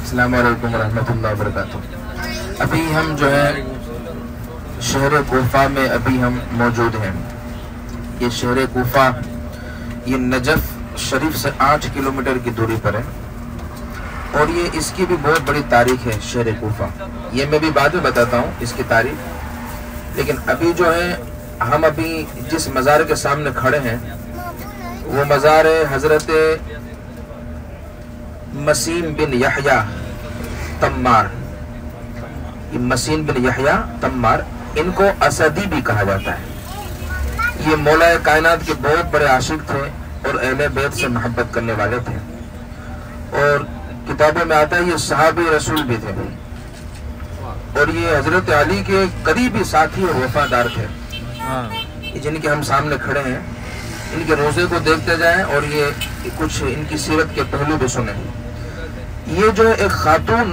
السلام علیکم ورحمۃ اللہ وبرکاتہ۔ ابھی ہم جو ہے شہر کوفہ میں ابھی ہم موجود ہیں۔ یہ شہر کوفہ یہ نجف شریف سے 8 کلومیٹر کی دوری پر ہے، اور یہ اس کی بھی بہت بڑی تاریخ ہے شہر کوفہ۔ یہ میں بھی بعد میں بتاتا ہوں اس کی تاریخ، لیکن ابھی جو ہے ہم ابھی جس مزار کے سامنے کھڑے ہیں وہ مزار حضرت مسیم بن یحییٰ تمار۔ یہ مسیم بن یحییٰ تمار، ان کو اسدی بھی کہا جاتا ہے۔ یہ مولا کائنات کے بہت بڑے عاشق تھے اور اہل بیت سے محبت کرنے والے تھے، اور کتابوں میں آتا ہے یہ صحابی رسول بھی تھے، اور یہ حضرت علی کے قریبی ساتھی اور وفادار تھے۔ جن کے ہم سامنے کھڑے ہیں، ان کے روزے کو دیکھتے جائیں اور یہ کچھ ان کی سیرت کے پہلو بھی سنیں۔ یہ جو ایک خاتون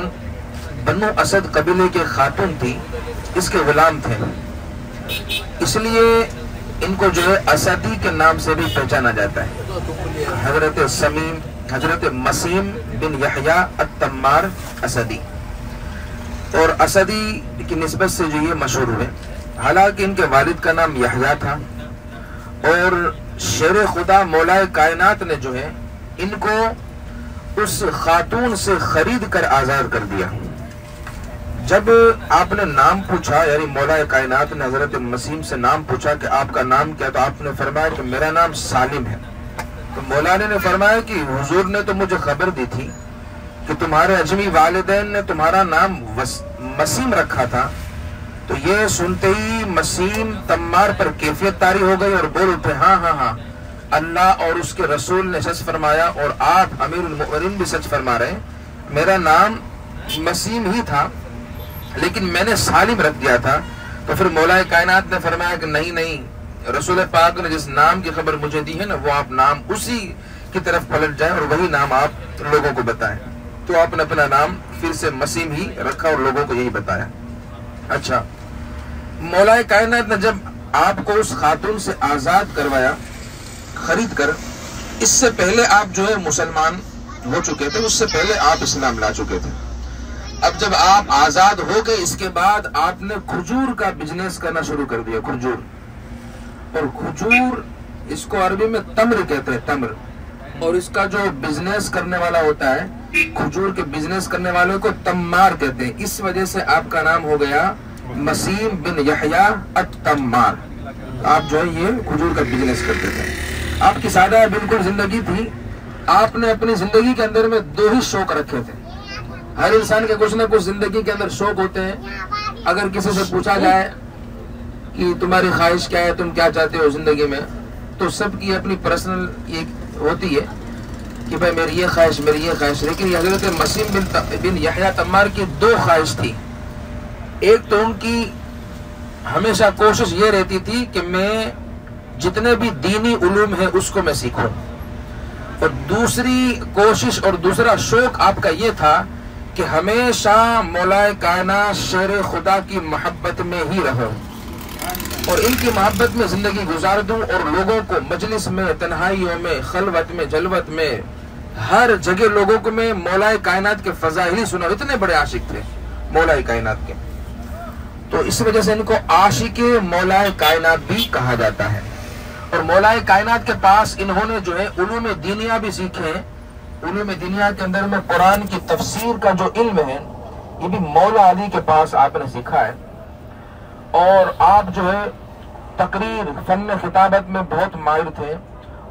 بنو اسد قبیلے کے خاتون تھی، اس کے غلام تھے، اس لیے ان کو جو ہے اسدی کے نام سے بھی پہچانا جاتا ہے۔ حضرت مسیم بن یحییٰ التمار اسدی، اور اسدی کی نسبت سے جو یہ مشہور ہوئے۔ حالانکہ ان کے والد کا نام یحییٰ تھا، اور شیر خدا مولا کائنات نے جو ہے ان کو اس خاتون سے خرید کر آزاد کر دیا۔ جب آپ نے نام پوچھا، یعنی مولا کائنات نے حضرت مسیم سے نام پوچھا کہ آپ کا نام کیا، تو آپ نے فرمایا کہ میرا نام سالم ہے۔ تو مولانا نے فرمایا کہ حضور نے تو مجھے خبر دی تھی کہ تمہارے اجمی والدین نے تمہارا نام مسیم رکھا تھا۔ تو یہ سنتے ہی مسیم تمار پر کیفیت طاری ہو گئی اور بول اٹھے، ہاں ہاں ہاں، اللہ اور اس کے رسول نے سچ فرمایا، اور آپ امیر المؤمنین بھی سچ فرما رہے ہیں۔ میرا نام مسیم ہی تھا، لیکن میں نے سالم رکھ دیا تھا۔ تو پھر مولا کائنات نے فرمایا کہ نہیں نہیں، رسول پاک نے جس نام کی خبر مجھے دی ہے نا، وہ آپ نام اسی کی طرف پلٹ جائیں اور وہی نام آپ لوگوں کو بتائیں۔ تو آپ نے اپنا نام پھر سے مسیم ہی رکھا اور لوگوں کو یہی بتایا۔ اچھا، مولا کائنات نے جب آپ کو اس خاتون سے آزاد کروایا خرید کر، اس سے پہلے آپ جو ہے مسلمان ہو چکے تھے، اس سے پہلے آپ اسلام لا چکے تھے۔ اب جب آپ آزاد ہو گئے، اس کے بعد آپ نے کھجور کا بزنس کرنا شروع کر دیا۔ کھجور، اور کھجور اس کو عربی میں تمر کہتے ہیں، تمر، اور اس کا جو بزنس کرنے والا ہوتا ہے، کھجور کے بزنس کرنے والوں کو تمار کہتے ہیں۔ اس وجہ سے آپ کا نام ہو گیا مسیم بن یحییٰ التمار۔ آپ جو ہے یہ کھجور کا بزنس کرتے تھے۔ آپ کی سادہ بالکل زندگی تھی۔ آپ نے اپنی زندگی کے اندر میں 2 ہی شوق رکھے تھے۔ ہر انسان کے کچھ نہ کچھ زندگی کے اندر شوق ہوتے ہیں۔ اگر کسی سے پوچھا جائے کہ تمہاری خواہش کیا ہے، تم کیا چاہتے ہو زندگی میں، تو سب کی اپنی پرسنل یہ ہوتی ہے کہ بھائی میری یہ خواہش، میری یہ خواہش۔ لیکن یہ حضرت مسیم بن یحییٰ تمار کی 2 خواہش تھی۔ ایک تو ان کی ہمیشہ کوشش یہ رہتی تھی کہ میں جتنے بھی دینی علوم ہیں اس کو میں سیکھوں، اور دوسری کوشش اور دوسرا شوق آپ کا یہ تھا کہ ہمیشہ مولا کائنات شیر خدا کی محبت میں ہی رہوں، اور ان کی محبت میں زندگی گزار دوں، اور لوگوں کو مجلس میں، تنہائیوں میں، خلوت میں، جلوت میں، ہر جگہ لوگوں کو میں مولا کائنات کے فضائل ہی سنا۔ اتنے بڑے عاشق تھے مولا کائنات کے، تو اس وجہ سے ان کو عاشق مولا کائنات بھی کہا جاتا ہے۔ اور مولا کائنات کے پاس انہوں نے جو ہے علوم دینیا بھی سیکھے ہیں۔ علوم دینیا کے اندر میں قرآن کی تفسیر کا جو علم ہے، یہ بھی مولا علی کے پاس آپ نے سیکھا ہے۔ اور آپ جو ہے تقریر، فن خطابت میں بہت ماہر تھے،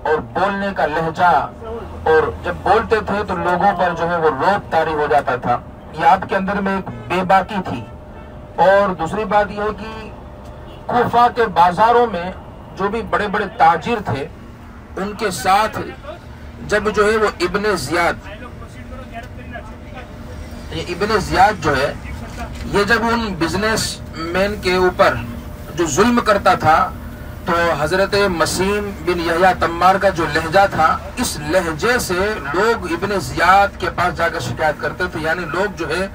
اور بولنے کا لہجہ، اور جب بولتے تھے تو لوگوں پر جو ہے وہ رعب طاری ہو جاتا تھا۔ یہ آپ کے اندر میں ایک بے باکی تھی۔ اور دوسری بات یہ ہے کہ کوفہ کے بازاروں میں جو بھی بڑے بڑے تاجر تھے، ان کے ساتھ جب جو ہے وہ ابن زیاد جو ہے، یہ جب ان بزنس مین کے اوپر جو ظلم کرتا تھا، تو حضرت مسیم بن یحییٰ تمار کا جو لہجہ تھا، اس لہجے سے لوگ ابن زیاد کے پاس جا کر شکایت کرتے تھے، یعنی لوگ جو ہے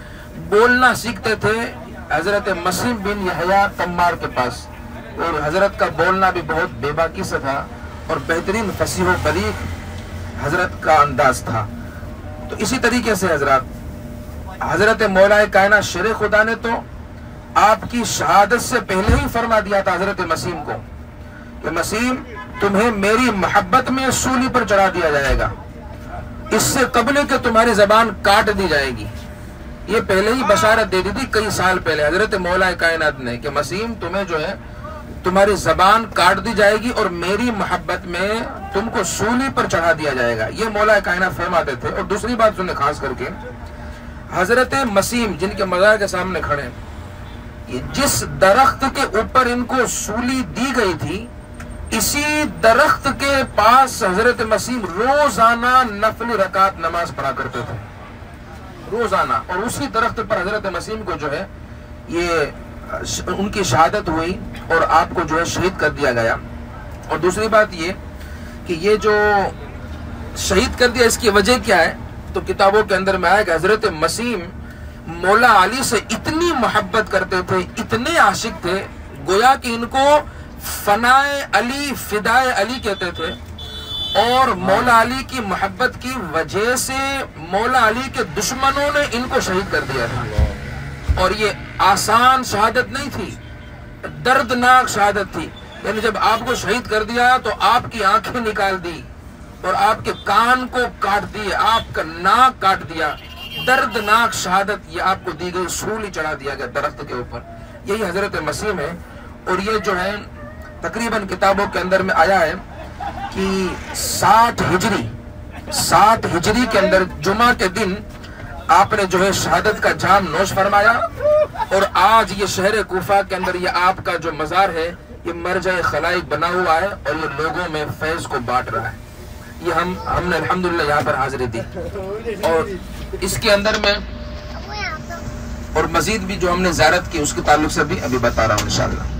بولنا سیکھتے تھے حضرت مسیم بن یحییٰ تمار کے پاس، اور حضرت کا بولنا بھی بہت بے باکی سے تھا، اور بہترین فصیح و بلیغ حضرت کا انداز تھا۔ تو اسی طریقے سے حضرات حضرت مولا کائنات شیر خدا نے تو آپ کی شہادت سے پہلے ہی فرما دیا تھا حضرت مسیم کو کہ مسیم تمہیں میری محبت میں سولی پر چڑھا دیا جائے گا، اس سے قبل کہ تمہاری زبان کاٹ دی جائے گی۔ یہ پہلے ہی بشارت دے دی تھی کئی سال پہلے حضرت مولا کائنات نے کہ مسیم تمہیں جو ہے تمہاری زبان کاٹ دی جائے گی اور میری محبت میں تم کو سولی پر چڑھا دیا جائے گا، یہ مولا کائنات فرماتے تھے۔ اور دوسری بات سنیں خاص کر کے، حضرت مسیم جن کے مزار کے سامنے کھڑے، جس درخت کے اوپر ان کو سولی دی گئی تھی، اسی درخت کے پاس حضرت مسیم روزانہ نفل رکعت نماز پڑھا کرتے تھے، روزانہ۔ اور اسی درخت پر حضرت مسیم کو جو ہے یہ ان کی شہادت ہوئی اور آپ کو جو ہے شہید کر دیا گیا۔ اور دوسری بات یہ کہ یہ جو شہید کر دیا اس کی وجہ کیا ہے، تو کتابوں کے اندر میں آیا کہ حضرت مسیم مولا علی سے اتنی محبت کرتے تھے، اتنے عاشق تھے، گویا کہ ان کو فنائے علی فدائے علی کہتے تھے، اور مولا علی کی محبت کی وجہ سے مولا علی کے دشمنوں نے ان کو شہید کر دیا تھا۔ اور یہ آسان شہادت نہیں تھی، دردناک شہادت تھی، یعنی جب آپ کو شہید کر دیا تو آپ کی آنکھیں نکال دی اور آپ کے کان کو کاٹ دیے، آپ کا ناک کاٹ دیا، دردناک شہادت یہ آپ کو دی گئی، سولی چڑھا دیا گیا درخت کے اوپر۔ یہی حضرت مسیم ہے۔ اور یہ جو ہے تقریباً کتابوں کے اندر میں آیا ہے کہ 60 ہجری کے اندر جمعہ کے دن آپ نے جو ہے شہادت کا جام نوش فرمایا، اور آج یہ شہر کوفہ کے اندر یہ آپ کا جو مزار ہے یہ مرجع خلائق بنا ہوا ہے اور یہ لوگوں میں فیض کو بانٹ رہا ہے۔ یہ ہم نے الحمدللہ یہاں پر حاضری دی، اور اس کے اندر میں اور مزید بھی جو ہم نے زیارت کی اس کے تعلق سے بھی ابھی بتا رہا ہوں انشاءاللہ۔